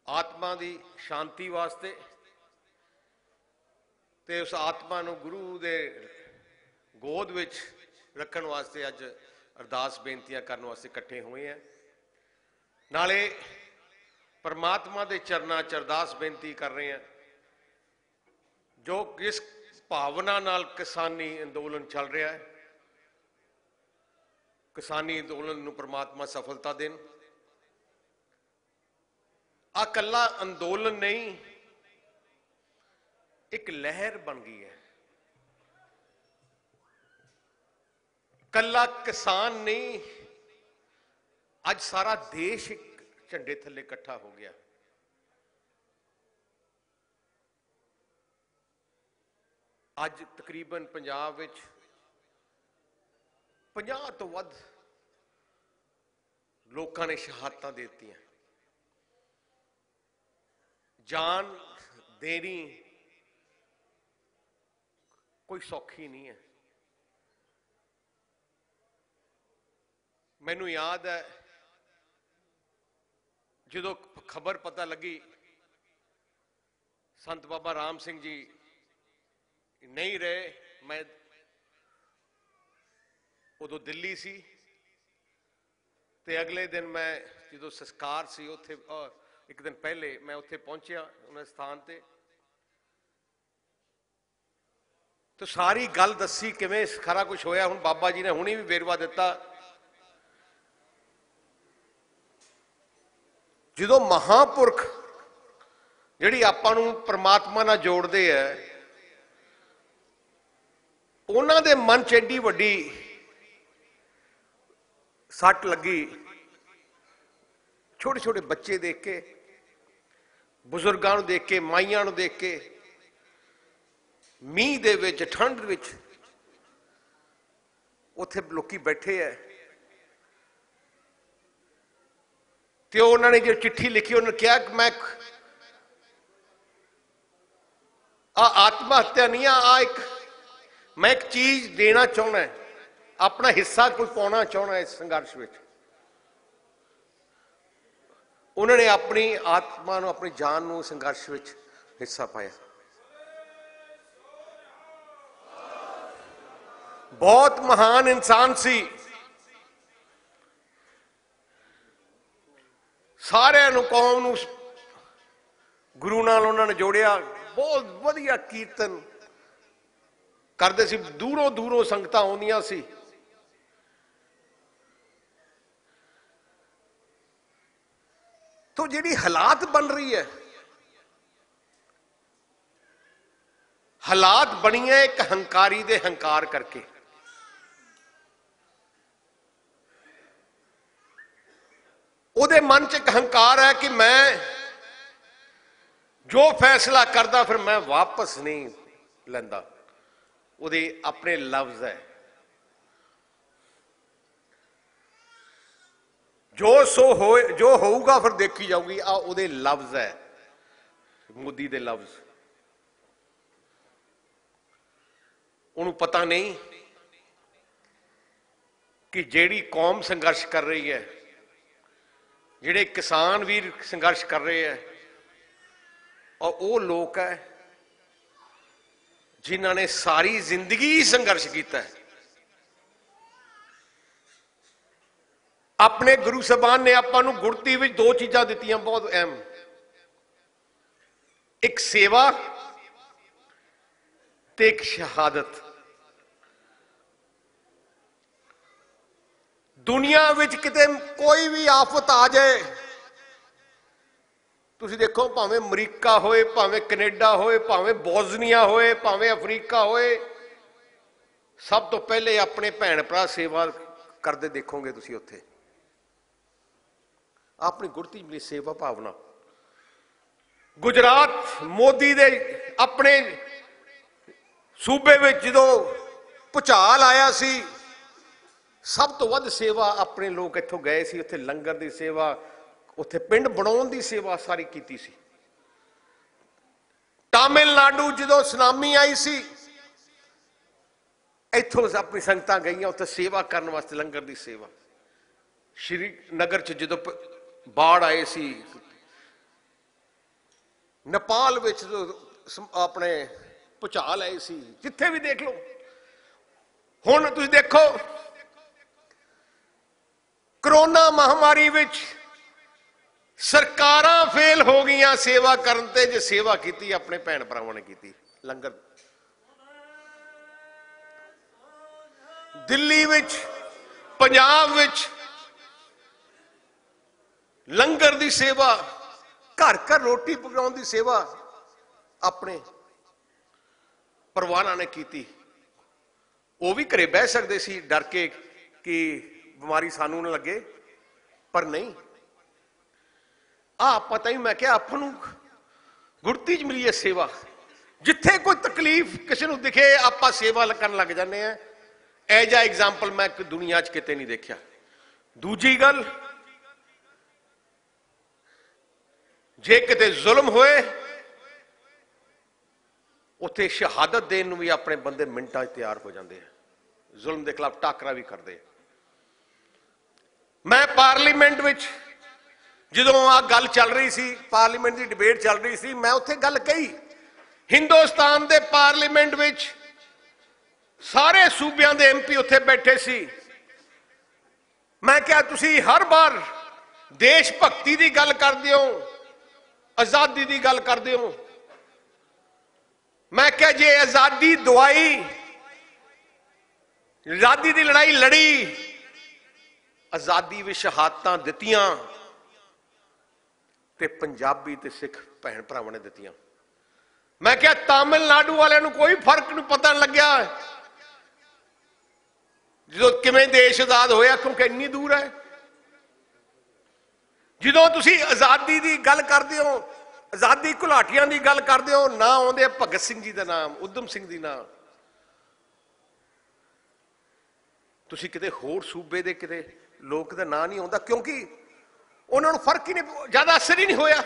आत्मा की शांति वास्ते ते उस आत्मा नूं गुरु दे गोद विच रखण वास्ते अज अरदास बेनतियां करने वास्ते इकट्ठे हुए हैं। नाले परमात्मा के चरणों च अरदास बेनती कर रहे हैं। जो जिस भावना नाल किसानी अंदोलन चल रहा है, किसानी अंदोलन नूं परमात्मा सफलता देन। आ कल्ला अंदोलन नहीं, एक लहर बन गई है। कल्ला किसान नहीं, अज सारा देश एक झंडे थले इकट्ठा हो गया। अज तकरीबन पंजाब विच 50 तो वध लोगों ने शहादतां देतियां। जान देनी कोई सौखी नहीं है। मैनू याद है जो खबर पता लगी संत बाबा राम सिंह जी नहीं रहे, मैं उदों दिल्ली सी ते अगले दिन मैं जो संस्कार सी उत्थे एक दिन पहले मैं उत्थे पहुंचा उन्हें स्थान ते, तो सारी गल दसी किवें सारा कुछ होया। हुण बाबा जी ने हुणे भी वेरवा दिता। जो महापुरख जिहड़ी आपां नूं परमात्मा नाल जोड़दे है, उन्हां दे मन च एडी वड्डी सट लगी। छोटे छोटे बच्चे देख के, बुजुर्गां नूं देख के, माइयां नूं देख के, मीह दे विच ठंड विच उत्थे लोकी बैठे है। तो उन्होंने जो चिट्ठी लिखी उन्होंने कहा कि मैं आत्महत्या नहीं मैं एक चीज देना चाहना है, अपना हिस्सा कोई पाना चाहना इस संघर्ष में। उन्होंने अपनी आत्मा नूं, अपनी जान नूं संघर्ष में हिस्सा पाया। बहुत महान इंसान सी। सारे कौम नूं गुरु नाल उन्होंने जोड़िया। बहुत वधिया कीर्तन करते सी, दूरों दूरों संगतां आउंदियां सी। तो जिहड़ी हालात बन रही है, हालात बनी है एक हंकारी दे हंकार करके। उहदे मन च एक हंकार है कि मैं जो फैसला करदा फिर मैं वापस नहीं लैंदा। उहदे अपने लफ्ज है, जो होऊगा फिर देखी जाऊगी। आ उहदे लफ्ज है, मोदी दे लफ्ज। उन्होंने पता नहीं कि जेड़ी कौम संघर्ष कर रही है, जिहड़े किसान वीर संघर्ष कर रहे हैं, और वो लोग है जिन्हों ने सारी जिंदगी संघर्ष किया है। अपने गुरु साहबान ने आपां नूं गुरती विच दो चीज़ां दित्तियां बहुत अहम, एक सेवा ते एक शहादत। दुनिया विच किते कोई भी आफत आ जाए, तुसी देखो भावें अमरीका होए, भावें कनेडा होए, भावें बोजनिया होए, भावें अफ्रीका होए, सब तो पहले अपने भैन भरा सेवा करते देखोगे तुसी। उत्थे अपनी गुरती मिली सेवा भावना। गुजरात मोदी दे अपने सूबे में जो भुचाल आया सी, सब तो वध सेवा अपने लोग इत्थों गए सी। उत्थे लंगर की सेवा, उत्थे पिंड बनाउण दी सेवा सारी कीती सी। तमिलनाडु जो सुनामी आई सी, इत्थों अपनी संगतां गईयां उत्थे सेवा करने वास्ते, लंगर की सेवा। श्रीनगर च जो बाढ़ आए सी, नेपाल विच अपने भुचाल आए सी, जिथे भी देख लो। हुण तुसीं देखो कोरोना महामारी विच सरकारां फेल हो गईयां सेवा करन ते, जे सेवा की अपने भैन भरावां ने की। लंगर दिल्ली विच, पंजाब विच लंगर दी सेवा, घर घर रोटी पकाउण दी सेवा अपने परिवारां ने की। वो भी घरे बह सकते सी डर के कि बीमारी सानू ना लगे, पर नहीं। पता ही मैं क्या आपनू गुड़ती च मिली है सेवा। जिथे कोई तकलीफ किसी को दिखे आप सेवा करन लग जाने हैं। एज आ एग्जाम्पल मैं दुनिया च किते नहीं देखा। दूजी गल, जे किते जुल्म होए उत्थे शहादत देने भी अपने बंदे मिनटां तैयार हो जाते हैं, जुल्म के खिलाफ टाकरा भी करते हैं। मैं पार्लीमेंट विच जदों आ गल चल रही सी, पार्लीमेंट की डिबेट चल रही सी, मैं उत्थे गल कही, हिंदुस्तान के पार्लीमेंट विच सारे सूबियां दे MP उत्थे बैठे सी। मैं क्या तुसी हर बार देश भक्ति की गल करदे हो, आजादी की गल करदे हो। मैं क्या जे आजादी दवाई, आजादी की लड़ाई लड़ी, आजादी विच शहादतां दित्तियां ते पंजाबी ते सिख भैन भरावां ने दित्तियां। मैं क्या तमिलनाडु वालियां नूं कोई फर्क नहीं पता लग्या जो किवें देश आजाद होया, क्योंकि इन्नी दूर है। जदों तुसीं आजादी की गल करदे हो, आजादी घुलाटियां की गल करदे हो, ना आउंदे भगत सिंह जी का नाम, उधम सिंह जी नाम। तुसीं किते होर सूबे दे किते लोक दा नाम नहीं आउंदा, क्योंकि उन्होंने फर्क ही नहीं, ज्यादा असर ही नहीं होया।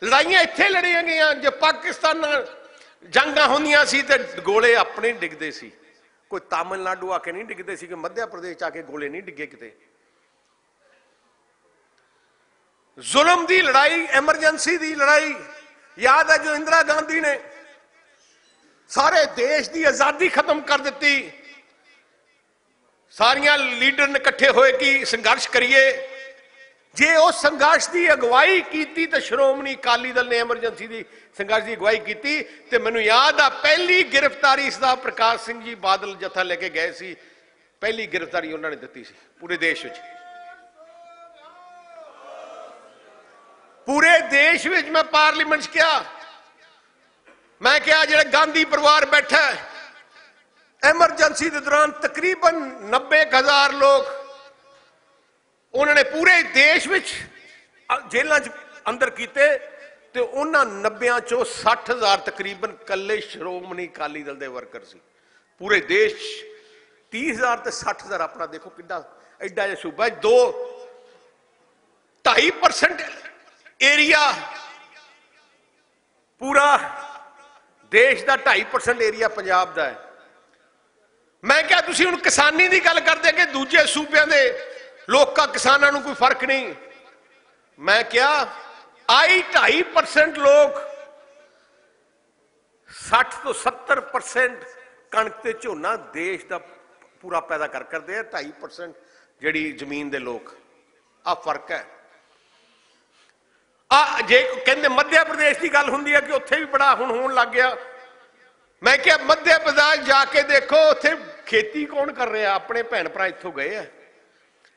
लड़ाइयां इत्थे लड़ियां गईयां। जो पाकिस्तान जंगां होंदियां सी ते गोले अपने डिगदे सी, कोई तमिलनाडु आके नहीं डिगदे सी, कोई मध्य प्रदेश आके गोले नहीं डिगे किते। जुल्म की लड़ाई, एमरजेंसी की लड़ाई, याद है जो इंदिरा गांधी ने सारे देश की आजादी खत्म कर दी। सारिया लीडर ने इकट्ठे होए कि संघर्ष करिए। जे उस संघर्ष की अगवाई की तो श्रोमणी अकाली दल ने एमरजेंसी की संघर्ष की अगवाई की। तो मैनू याद आ पहली गिरफ्तारी सरदार प्रकाश सिंह जी बादल जत्था लेके गए सी, पहली गिरफ्तारी उन्होंने दी सी पूरे देश में। पूरे देश में मैं पार्लीमेंट क्या, मैं क्या जो गांधी परिवार बैठा है, एमरजेंसी के दौरान तकरीबन 90,000 लोग उन्होंने पूरे देश में जेलों अंदर किए। तो उन्होंने 90 चों 60,000 तकरीबन कल्ले श्रोमणी अकाली दल के वर्कर सी। पूरे देश 30,000 तो 60,000 अपना देखो कि एडा जिहा सूबा, 2-2.5% एरिया, पूरा देश का 2.5% एरिया पंजाब का है। मैं क्या तुसीं हुण किसानी की गल करदे कि दूजे सूबे के लोग किसानों को कोई फर्क नहीं। मैं क्या 2.5% लोग 60 तो 70% कणक ते झोना देश का पूरा पैदा करते हैं, 2.5% जी जमीन के लोग। आ फर्क है। जे कहते मध्य प्रदेश की गल होंदी है कि उत्थे भी बड़ा हुण होण लग गया। मैं क्या मध्य प्रदेश जाके देखो उत्थे खेती कौन कर रहा, अपने भैन भरा इत्थों गए हैं,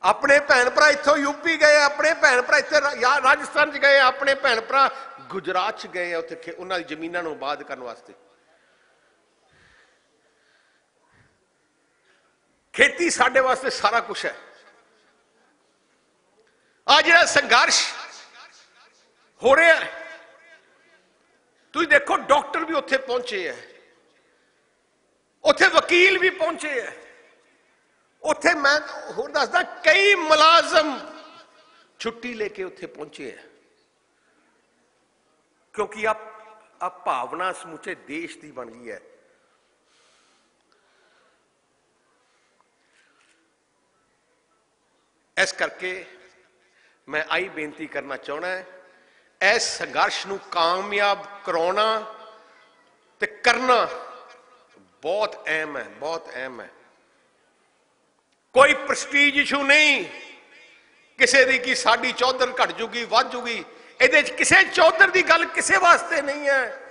अपने भैन भरा इत्थों यूपी गए, अपने भैन भरा इत्थे राजस्थान च गए, अपने भैन भरा गुजरात च गए उत्थे उन्हां दी जमीनां नूं आबाद करन वास्ते। खेती साडे वास्ते सारा कुछ है। आ जिहड़ा संघर्ष हो रहा है, तुम देखो डॉक्टर भी उत्थे पहुंचे है, उत्थे वकील भी पहुंचे है, उत्थे मैं होर दसदा कई मुलाजम छुट्टी लेके उत्थे पहुंचे है, क्योंकि अब भावना समूचे देश की बन गई है। इस करके मैं आई बेनती करना चाहना है इस संघर्ष नूं कामयाब कराउणा ते करना बहुत अहम है, बहुत अहम है। कोई प्रस्टीज इशू नहीं किसी दी कि साडी चौधर घट जूगी वध जूगी, इहदे च किसी चौधर की गल किसी वास्ते नहीं है।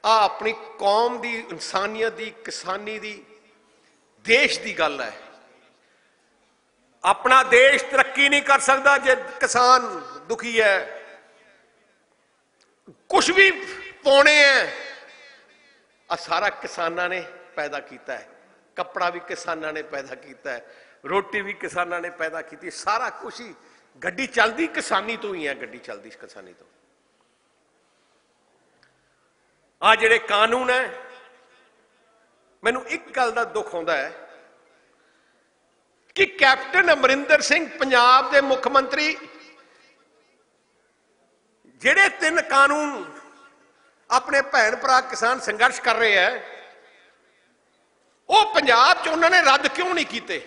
आ अपनी कौम की, इंसानियत की, किसानी की, देश की गल है। अपना देश तरक्की नहीं कर सकता जे किसान दुखी है। कुछ भी पाने हैं आ सारा किसानां ने पैदा किया है, कपड़ा भी किसानां ने पैदा किया है, रोटी भी किसानां ने पैदा की, सारा कुछ ही गड्डी चलती किसानी तो ही है, गड्डी चलती किसानी तो। आ जिहड़े कानून है, मैनू एक गल दा दुख होंदा है कि कैप्टन अमरिंदर सिंह पंजाब के मुख्यमंत्री जिहड़े 3 कानून अपने भैन भरा किसान संघर्ष कर रहे हैं, वो पंजाब च उन्होंने रद्द क्यों नहीं किए,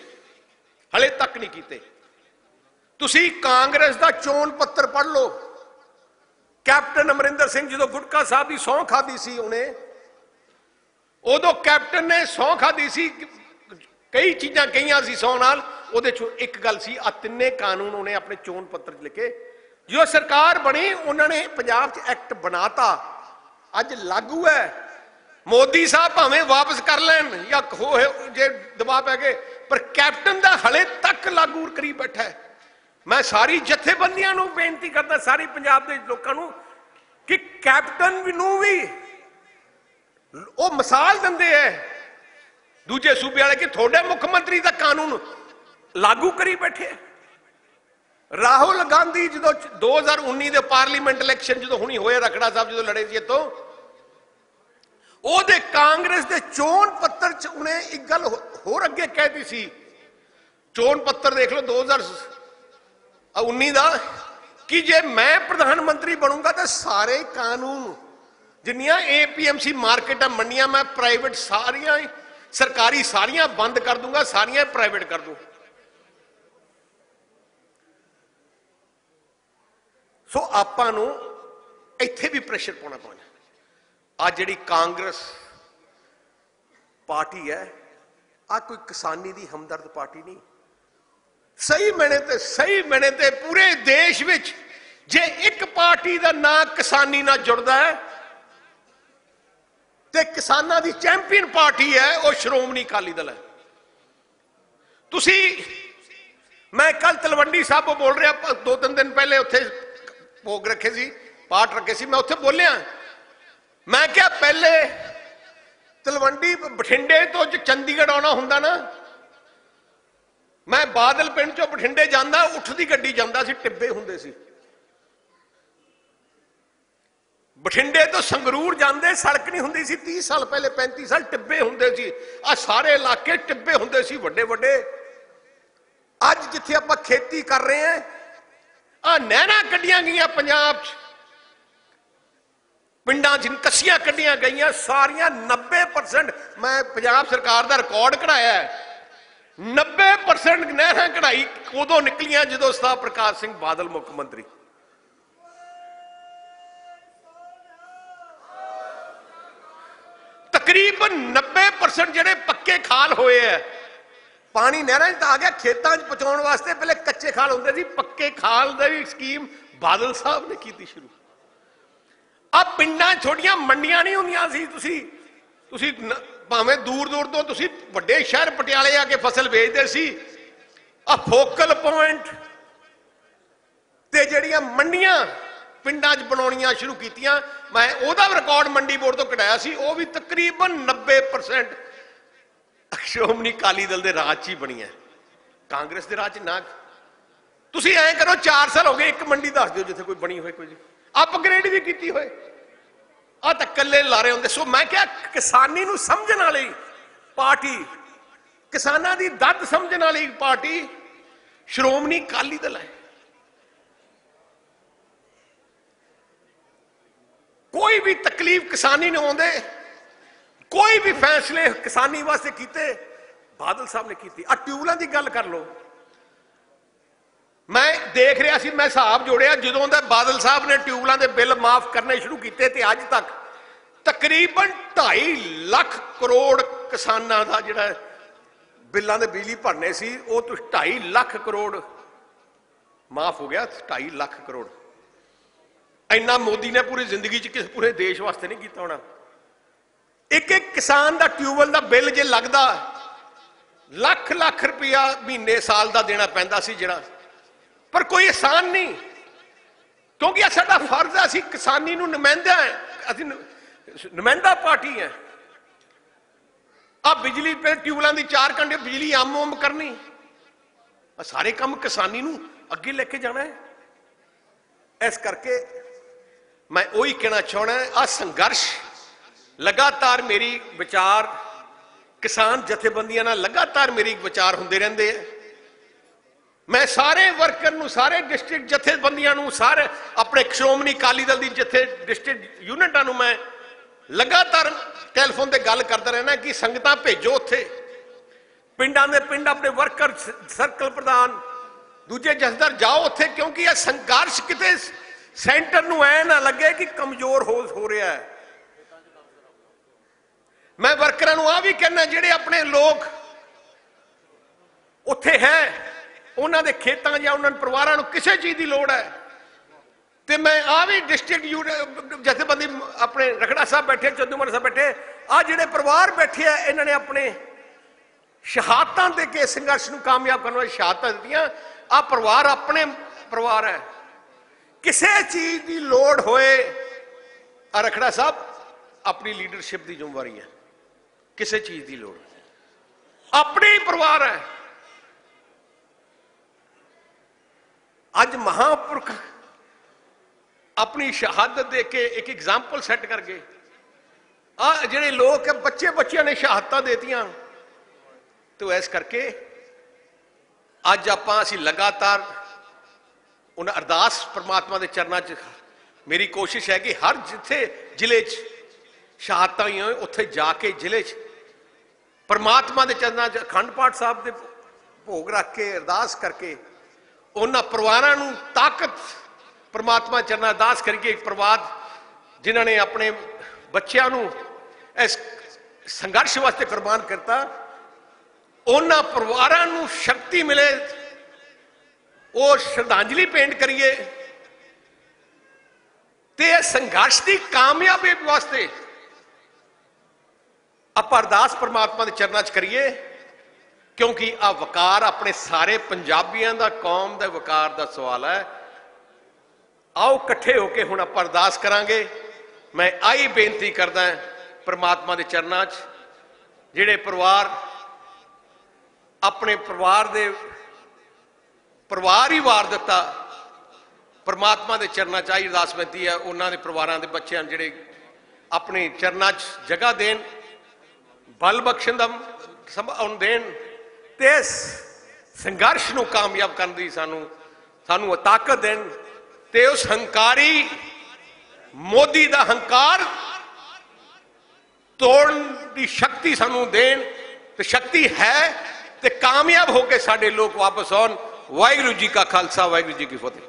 हले तक नहीं किए। तुसी कांग्रेस का चोन पत्र पढ़ लो। कैप्टन अमरिंदर सिंह जो गुटका साहब की सौं खाधी सी, उन्हें उदों कैप्टन ने सौं खाधी सी, कई चीज़ां कही सी सौं नाल, उहदे चों एक गल सी आ 3 कानून उन्हें अपने चोन पत्र च लिखे। जो सरकार बनी उन्होंने पंजाब च एक्ट बनाता, अज लागू है। मोदी साहब भावें वापस कर लैन या जे दबाव पै गए, पर कैप्टन का हले तक लागू करी बैठा है। मैं सारी जथेबंदियां नूं बेनती करता, सारी पंजाब के लोगों नूं कि कैप्टन नूं भी वो मिसाल दिंदे है दूजे सूबे वाले कि थोड़े मुख्यमंत्री का कानून लागू करी बैठे। राहुल गांधी जो 2019 के पार्लीमेंट इलैक्शन जो हुणी होए, रखड़ा साहब जो लड़े सी तो ओदे कांग्रेस के चोन पत्र च उन्हें एक गल होर अगे कहती सी। चोन पत्र देख लो 2019 का कि जे मैं प्रधानमंत्री बनूंगा तो सारे कानून जिन्नियां APMC मार्केट मंडियां मैं प्राइवेट सारियां सरकारी सारियां बंद कर दूंगा, सारियां प्राइवेट कर दूंगा। सो आपां नूं इत्थे भी प्रेशर पाउणा पैਣਾ। आ जिहड़ी कांग्रेस पार्टी है, आ कोई किसानी दी हमदर्द पार्टी नहीं। सही मैने ते पूरे देश विच जे एक पार्टी का ना किसानी ना जुड़ता है ते किसानां दी चैंपियन पार्टी है वो श्रोमणी अकाली दल है। तुसी मैं कल तलवंडी साहब बोल रहा, 2-3 दिन पहले उत्थे भोग रखे सी, पाठ रखे सी, मैं उत्थे बोलिया, मैं क्या पहले तलवंडी बठिंडे तो चंडीगढ़ आना हुंदा ना, मैं बादल पिंड चो बठिंडे जांदा, उठदी गड्डी जांदा सी, टिब्बे हुंदे सी। बठिंडे तो संगरूर जांदे सड़क नहीं हुंदी सी, 30 साल पहले 35 साल टिब्बे हुंदे सी। आ सारे इलाके टिब्बे हुंदे सी, वड्डे वड्डे। अज जिथे आपां खेती कर रहे हैं, आ नहरां कड्डियां गईयां पंजाब च, पिंडां च कस्सियां कड्डियां गईयां सारियां 90%। मैं पंजाब सरकार का रिकॉर्ड कढ़ाया है, 90% नहरां कढ़ाई उदों निकलियां जदों सरदार प्रकाश सिंह बादल मुख्यमंत्री। तकरीबन 90% जिहड़े पक्के खाल होए है, पानी नहरां च आ गया, खेतां च पहुंचाउण वास्ते पहले कच्चे खाल हुंदे सी, पक्के खाल दी स्कीम बादल साहब ने की शुरू। अब पिंडां छोटियां मंडियां नहीं हुंदियां सी, तुसी भावें दूर दूर तो तुसी वड्डे शहर पटियाले आके फसल बेचदे सी। आ फोकल पॉइंट ते जिहड़ियां मंडियां पिंडां च बनाउणियां शुरू कीतियां, मैं ओहदा रिकॉर्ड मंडी बोर्ड तो कढाया सी, वो भी तकरीबन 90% श्रोमणी अकाली दल के राज च ही बनी है, कांग्रेस के राज ना। तुसी ऐ करो, 4 साल हो गए, एक मंडी दस दो जिथे कोई बनी होए, कोई अपग्रेड भी की होए, आ तो कल्ले लारे होंगे। सो मैं क्या, किसानी नूं समझण वाली पार्टी, किसानां दी दर्द समझण वाली पार्टी श्रोमणी अकाली दल है। कोई भी तकलीफ किसानी ने आउंदे, कोई भी फैसले किसानी वास्ते कीते बादल साहब ने की। ट्यूबलां की गल कर लो, मैं देख रहा सी, मैं हिसाब जोड़िया जदों दा बादल साहब ने ट्यूबलां दे बिल माफ करने शुरू किए ते अज तक तकरीबन 2.5 लाख करोड़ किसानां दा जिहड़ा बिलों के बिजली भरने सी वो तो 2.5 लाख करोड़ माफ हो गया। 2.5 लाख करोड़ इन्ना मोदी ने पूरी जिंदगी च किसी पूरे देश वास्ते नहीं किया होना। एक एक किसान का ट्यूबवेल का बिल जे लगता लाख लाख रुपया महीने साल का देना पैंदा सी जिहड़ा, पर कोई एहसान नहीं, क्योंकि साडा फर्ज है, असीं किसानी नूं नुमाइंदा है, असीं नुमाइंदा पार्टी है। आ बिजली पे ट्यूबलों की 4 घंटे बिजली आम करनी, सारे काम किसानी नूं अगे लेके जाना है। इस करके मैं वही कहना चाहना है, आ संघर्ष लगातार मेरी विचार किसान जथेबंदियां नाल लगातार मेरी विचार होंदे रहिंदे है। मैं सारे वर्कर नूं, सारे डिस्ट्रिक्ट जथेबंदियां नूं, सारे अपने श्रोमणी अकाली दल दी जथे डिस्ट्रिक्ट यूनिटां नूं मैं लगातार टैलीफोन ते गल करदा रहना कि संगतां भेजो, उत्थे पिंडां दे पिंड अपने वर्कर सर्कल प्रधान दूजे जथेदार जाओ उत्थे, क्योंकि यह संघर्ष किते सेंटर नूं ऐ ना लगे कि कमजोर हो रहा है। मैं वर्करां नूं आ भी कहना, जिहड़े अपने लोग उत्थे है उन्हां दे खेतां या उन्हां परिवारां नूं किसी चीज़ की लोड़ है, तो मैं आ भी डिस्ट्रिक्ट जथेबंदी अपने रखड़ा साहब बैठे, चंदूमाना साहब बैठे, आ जिहड़े परिवार बैठे है, इन्होंने अपने शहादतां दे के संघर्ष नूं कामयाब करने वाली शहादतां दित्तियां। आ परिवार अपने परिवार है, किसी चीज़ की लोड़ होए रखड़ा साहब अपनी लीडरशिप की जिम्मेवारी है, किसी चीज़ की लोड़ अपने ही परिवार है। अज महापुरख अपनी शहादत दे के एक एग्जाम्पल सैट कर गए। आ जिहड़े लोग बच्चे बच्चियां ने शहादतां देतियां, तो इस करके अज आपां असीं लगातार उन्हें अरदास परमात्मा के चरणों च, मेरी कोशिश है कि हर जिथे जिले च शहादतां हुई होए उत्थे जाके जिले च परमात्मा के चरणों च अखंड पाठ साहब के भोग रख के अरदास करके उन्हां परिवारां नूं ताकत परमात्मा चरणों अरदास करके, परिवार जिन्हां ने अपने बच्चों नूं इस संघर्ष वास्ते कुर्बान करता, उन्हां परिवारां नूं शक्ति मिले, वो श्रद्धांजलि भेंट करिए, ते संघर्ष की कामयाबी वास्ते आपां अरदास परमात्मा के चरणों च करिए, क्योंकि आ वकार अपने सारे पंजाबियों का, कौम का वकार का सवाल है। आओ इकट्ठे होके हुण आपां अरदास करांगे। मैं आई बेनती करदा परमात्मा के चरणों च, जिहड़े परिवार अपने परिवार ही वार दिता, परमात्मा के चरणों च आई अरदास बेनती है, उन्होंने परिवारों के बच्चों जिहड़े अपने चरणों च जगह देन, बल बख्शन देन, ते संघर्ष नूं कामयाब करने की सानू ताकत देन, ते उस हंकारी मोदी का हंकार तोड़न की शक्ति सानू देन, तो शक्ति है, तो कामयाब होकर साडे लोग वापस आउण। वाहिगुरू जी का खालसा, वाहिगुरू जी की फतेह।